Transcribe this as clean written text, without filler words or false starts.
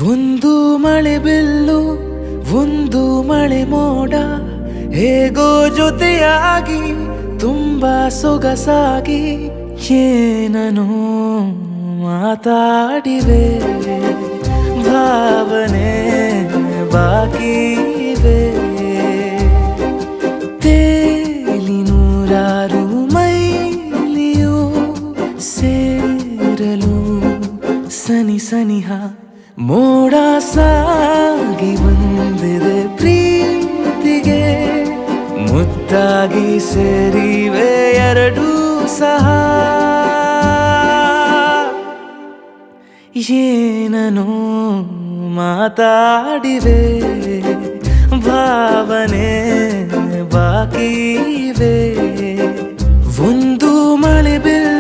ಒಂದು ಮಳೆ ಬಿಲ್ಲು ಒಂದು ಮಳೆ ಮೋಡ ಹೇಗೋ ಜೊತೆಯಾಗಿ ತುಂಬಾ ಸೊಗಸಾಗಿ ಏನನೋ ಮಾತಾಡಿವೆ ಭಾವನೆ ಬಾಕಿ ಇವೆ ತೇಲಿ ನೂರಾರು ಮೈಲಿಯು ಸೇರಲು ಸನಿ ಸನಿಹ ಮೋಡ ಸಾಗಿ ಬಂದಿದೆ ಪ್ರೀತಿಗೆ ಮುದ್ದಾಗಿ ಸೇರಿವೆ ಎರಡೂ ಸಹ ಏನನೋ ಮಾತಾಡಿವೆ ಭಾವನೆ ಬಾಕಿ ಇವೆ ಒಂದು ಮಳೆ ಬಿಲ್ಲು